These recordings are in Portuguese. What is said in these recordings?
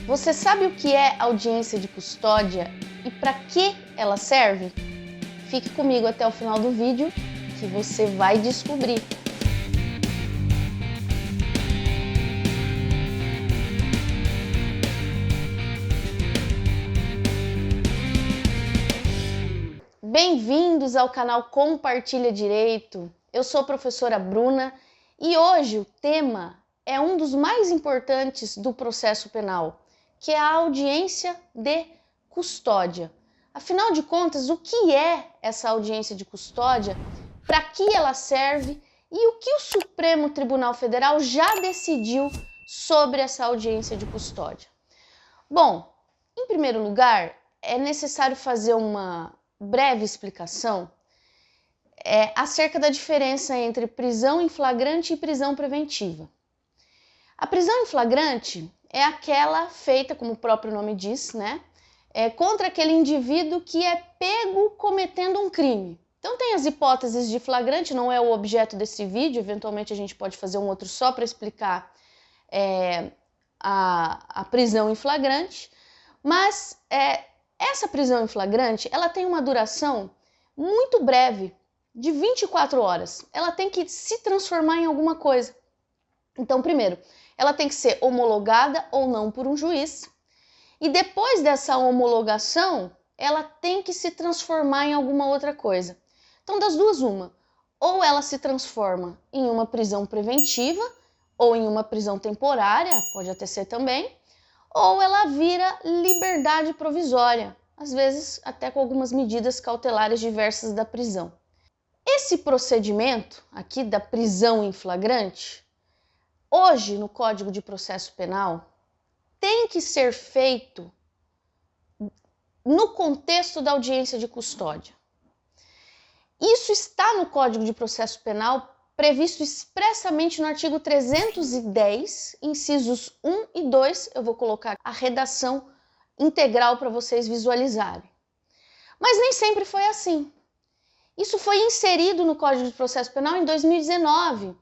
Você sabe o que é audiência de custódia e para que ela serve? Fique comigo até o final do vídeo que você vai descobrir. Bem-vindos ao canal Compartilha Direito. Eu sou a professora Bruna e hoje o tema é um dos mais importantes do processo penal, que é a audiência de custódia. Afinal de contas, o que é essa audiência de custódia, para que ela serve e o que o Supremo Tribunal Federal já decidiu sobre essa audiência de custódia? Bom, em primeiro lugar, é necessário fazer uma breve explicação acerca da diferença entre prisão em flagrante e prisão preventiva. A prisão em flagrante é aquela feita, como o próprio nome diz, contra aquele indivíduo que é pego cometendo um crime. Então tem as hipóteses de flagrante, não é o objeto desse vídeo, eventualmente a gente pode fazer um outro só para explicar a prisão em flagrante, mas essa prisão em flagrante, ela tem uma duração muito breve, de 24 horas. Ela tem que se transformar em alguma coisa. Então, primeiro, ela tem que ser homologada ou não por um juiz. E depois dessa homologação, ela tem que se transformar em alguma outra coisa. Então, das duas, uma. Ou ela se transforma em uma prisão preventiva, ou em uma prisão temporária, pode até ser também, ou ela vira liberdade provisória, às vezes até com algumas medidas cautelares diversas da prisão. Esse procedimento aqui da prisão em flagrante, hoje no Código de Processo Penal, tem que ser feito no contexto da audiência de custódia. Isso está no Código de Processo Penal previsto expressamente no artigo 310, incisos 1 e 2, eu vou colocar a redação integral para vocês visualizarem. Mas nem sempre foi assim. Isso foi inserido no Código de Processo Penal em 2019,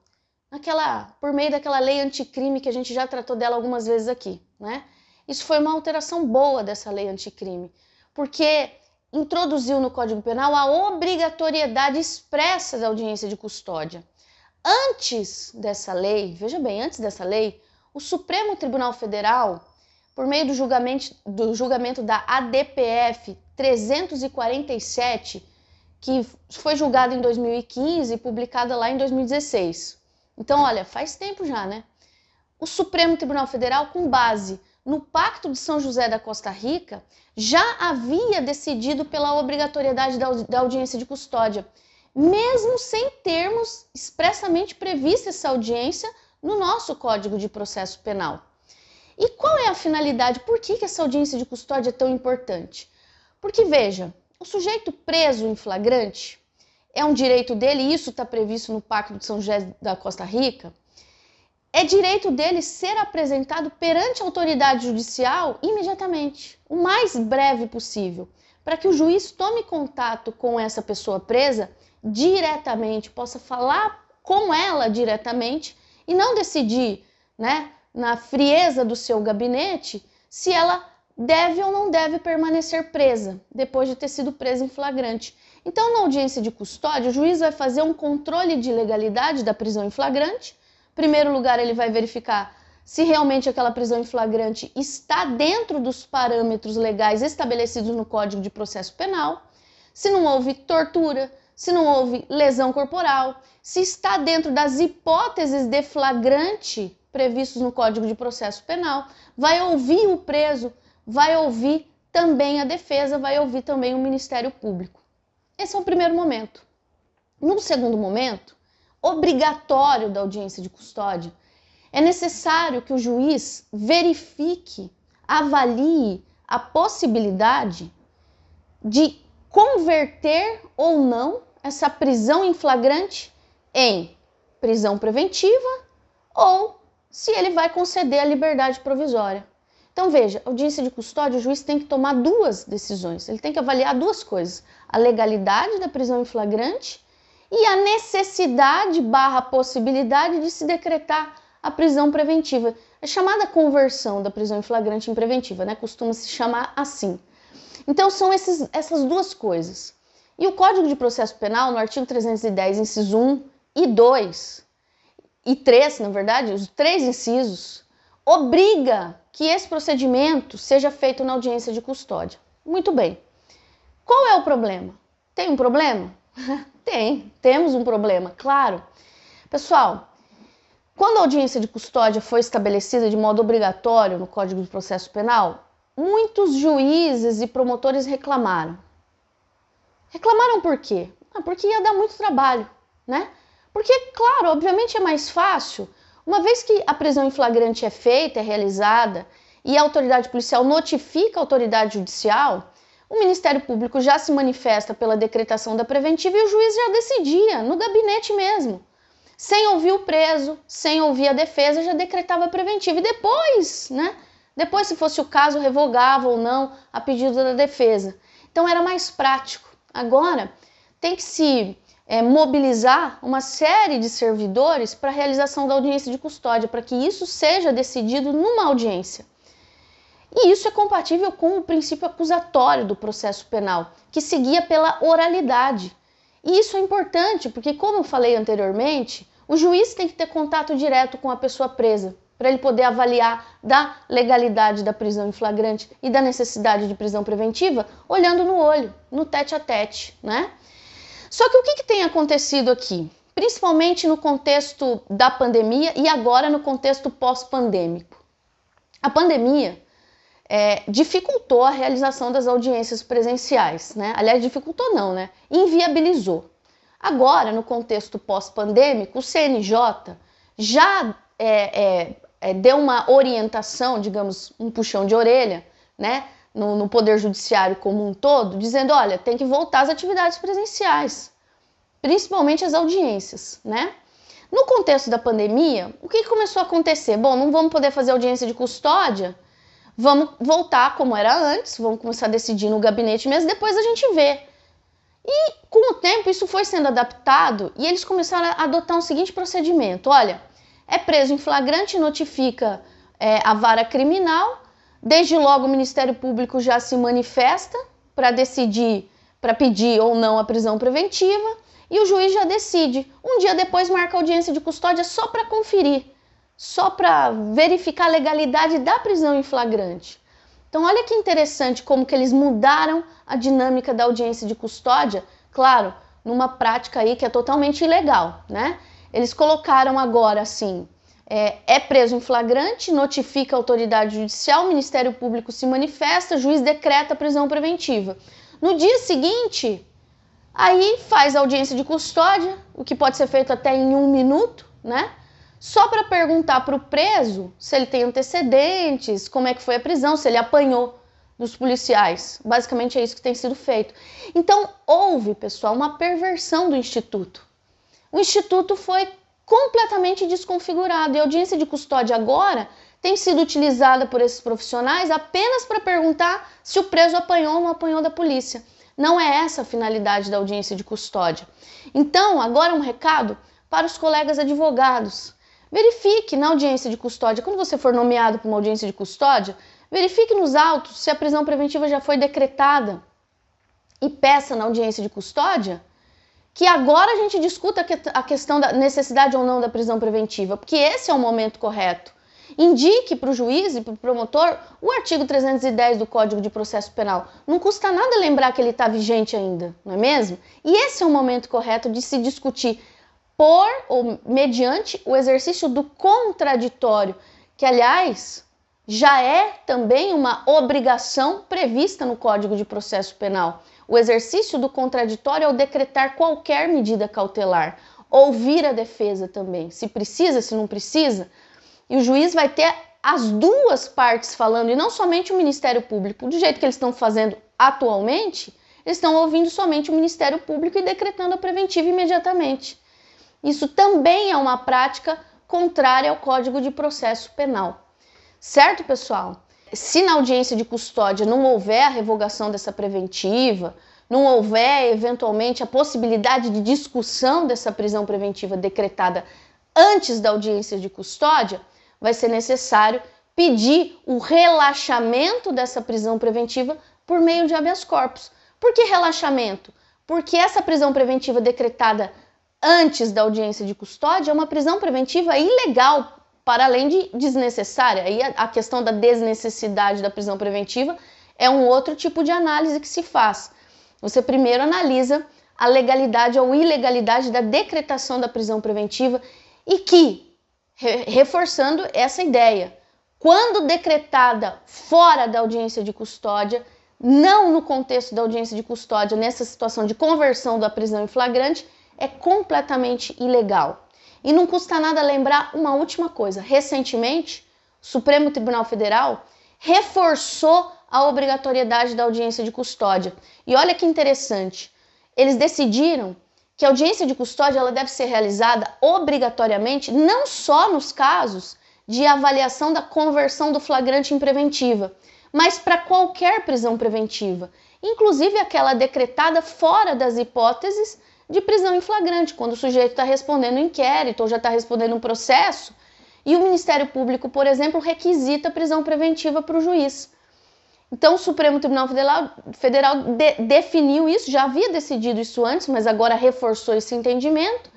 por meio daquela lei anticrime que a gente já tratou dela algumas vezes aqui, Isso foi uma alteração boa dessa lei anticrime, porque introduziu no Código Penal a obrigatoriedade expressa da audiência de custódia. Antes dessa lei, veja bem, antes dessa lei, o Supremo Tribunal Federal, por meio do julgamento da ADPF 347, que foi julgado em 2015 e publicada lá em 2016. Então, olha, faz tempo já, O Supremo Tribunal Federal, com base no Pacto de São José da Costa Rica, já havia decidido pela obrigatoriedade da audiência de custódia, mesmo sem termos expressamente prevista essa audiência no nosso Código de Processo Penal. E qual é a finalidade? Por que essa audiência de custódia é tão importante? Porque, veja, o sujeito preso em flagrante é um direito dele, e isso está previsto no Pacto de São José da Costa Rica, é direito dele ser apresentado perante a autoridade judicial imediatamente, o mais breve possível, para que o juiz tome contato com essa pessoa presa diretamente, possa falar com ela diretamente e não decidir, na frieza do seu gabinete, se ela deve ou não deve permanecer presa, depois de ter sido presa em flagrante. Então, na audiência de custódia, o juiz vai fazer um controle de legalidade da prisão em flagrante. Em primeiro lugar, ele vai verificar se realmente aquela prisão em flagrante está dentro dos parâmetros legais estabelecidos no Código de Processo Penal, se não houve tortura, se não houve lesão corporal, se está dentro das hipóteses de flagrante previstos no Código de Processo Penal, vai ouvir o preso, vai ouvir também a defesa, vai ouvir também o Ministério Público. Esse é o primeiro momento. No segundo momento, obrigatório da audiência de custódia, é necessário que o juiz verifique, avalie a possibilidade de converter ou não essa prisão em flagrante em prisão preventiva ou se ele vai conceder a liberdade provisória. Então veja, audiência de custódia, o juiz tem que tomar duas decisões, ele tem que avaliar duas coisas, a legalidade da prisão em flagrante e a necessidade / possibilidade de se decretar a prisão preventiva. É chamada conversão da prisão em flagrante em preventiva, né? Costuma se chamar assim. Então são essas duas coisas. E o Código de Processo Penal, no artigo 310, inciso 1 e 2, e 3, na verdade, os 3 incisos, obriga que esse procedimento seja feito na audiência de custódia. Muito bem. Qual é o problema? Tem um problema? Temos um problema, claro. Pessoal, quando a audiência de custódia foi estabelecida de modo obrigatório no Código de Processo Penal, muitos juízes e promotores reclamaram. Reclamaram por quê? Porque ia dar muito trabalho, né? Porque, claro, obviamente é mais fácil, uma vez que a prisão em flagrante é feita, é realizada, e a autoridade policial notifica a autoridade judicial, o Ministério Público já se manifesta pela decretação da preventiva e o juiz já decidia, no gabinete mesmo. Sem ouvir o preso, sem ouvir a defesa, já decretava a preventiva. E depois, né? Depois, se fosse o caso, revogava ou não a pedido da defesa. Então era mais prático. Agora, tem que se mobilizar uma série de servidores para a realização da audiência de custódia, para que isso seja decidido numa audiência. E isso é compatível com o princípio acusatório do processo penal, que seguia pela oralidade. E isso é importante, porque, como eu falei anteriormente, o juiz tem que ter contato direto com a pessoa presa, para ele poder avaliar da legalidade da prisão em flagrante e da necessidade de prisão preventiva, olhando no olho, no tete a tete, né? Só que o que tem acontecido aqui? Principalmente no contexto da pandemia e agora no contexto pós-pandêmico. A pandemia dificultou a realização das audiências presenciais, né? Aliás, dificultou não, né? Inviabilizou. Agora, no contexto pós-pandêmico, o CNJ já deu uma orientação, digamos, um puxão de orelha, né? No Poder Judiciário como um todo, dizendo, olha, tem que voltar às atividades presenciais, principalmente as audiências, né? No contexto da pandemia, o que começou a acontecer? Bom, não vamos poder fazer audiência de custódia, vamos voltar como era antes, vamos começar a decidir no gabinete mesmo, depois a gente vê. E com o tempo isso foi sendo adaptado e eles começaram a adotar um seguinte procedimento, olha, é preso em flagrante, notifica a vara criminal, desde logo o Ministério Público já se manifesta para decidir, para pedir ou não a prisão preventiva e o juiz já decide. Um dia depois marca audiência de custódia só para conferir, só para verificar a legalidade da prisão em flagrante. Então olha que interessante como que eles mudaram a dinâmica da audiência de custódia, claro, numa prática aí que é totalmente ilegal, né? Eles colocaram agora assim, é preso em flagrante, notifica a autoridade judicial, o Ministério Público se manifesta, juiz decreta a prisão preventiva. No dia seguinte, aí faz a audiência de custódia, o que pode ser feito até em 1 minuto, né? Só para perguntar para o preso se ele tem antecedentes, como é que foi a prisão, se ele apanhou dos policiais. Basicamente é isso que tem sido feito. Então houve, pessoal, uma perversão do Instituto. O Instituto foi completamente desconfigurado e a audiência de custódia agora tem sido utilizada por esses profissionais apenas para perguntar se o preso apanhou ou não apanhou da polícia. Não é essa a finalidade da audiência de custódia. Então, agora um recado para os colegas advogados. Verifique na audiência de custódia, quando você for nomeado para uma audiência de custódia, verifique nos autos se a prisão preventiva já foi decretada e peça na audiência de custódia que agora a gente discuta a questão da necessidade ou não da prisão preventiva, porque esse é o momento correto. Indique para o juiz e para o promotor o artigo 310 do Código de Processo Penal. Não custa nada lembrar que ele está vigente ainda, não é mesmo? E esse é o momento correto de se discutir por ou mediante o exercício do contraditório, que, aliás, já é também uma obrigação prevista no Código de Processo Penal. O exercício do contraditório é o decretar qualquer medida cautelar, ouvir a defesa também, se precisa, se não precisa, e o juiz vai ter as duas partes falando, e não somente o Ministério Público. Do jeito que eles estão fazendo atualmente, eles estão ouvindo somente o Ministério Público e decretando a preventiva imediatamente. Isso também é uma prática contrária ao Código de Processo Penal. Certo, pessoal? Se na audiência de custódia não houver a revogação dessa preventiva, não houver eventualmente a possibilidade de discussão dessa prisão preventiva decretada antes da audiência de custódia, vai ser necessário pedir o relaxamento dessa prisão preventiva por meio de habeas corpus. Por que relaxamento? Porque essa prisão preventiva decretada antes da audiência de custódia é uma prisão preventiva ilegal, para além de desnecessária. Aí a questão da desnecessidade da prisão preventiva é um outro tipo de análise que se faz. Você primeiro analisa a legalidade ou ilegalidade da decretação da prisão preventiva e que, reforçando essa ideia, quando decretada fora da audiência de custódia, não no contexto da audiência de custódia, nessa situação de conversão da prisão em flagrante, é completamente ilegal. E não custa nada lembrar uma última coisa. Recentemente, o Supremo Tribunal Federal reforçou a obrigatoriedade da audiência de custódia. E olha que interessante, eles decidiram que a audiência de custódia ela deve ser realizada obrigatoriamente não só nos casos de avaliação da conversão do flagrante em preventiva, mas para qualquer prisão preventiva, inclusive aquela decretada fora das hipóteses de prisão em flagrante, quando o sujeito está respondendo um inquérito ou já está respondendo um processo e o Ministério Público, por exemplo, requisita prisão preventiva para o juiz. Então o Supremo Tribunal Federal definiu isso, já havia decidido isso antes, mas agora reforçou esse entendimento,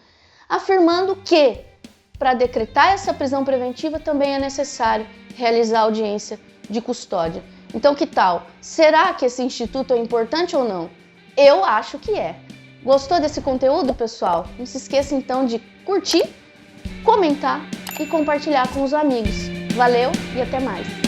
afirmando que para decretar essa prisão preventiva também é necessário realizar audiência de custódia. Então que tal? Será que esse instituto é importante ou não? Eu acho que é. Gostou desse conteúdo, pessoal? Não se esqueça então de curtir, comentar e compartilhar com os amigos. Valeu e até mais!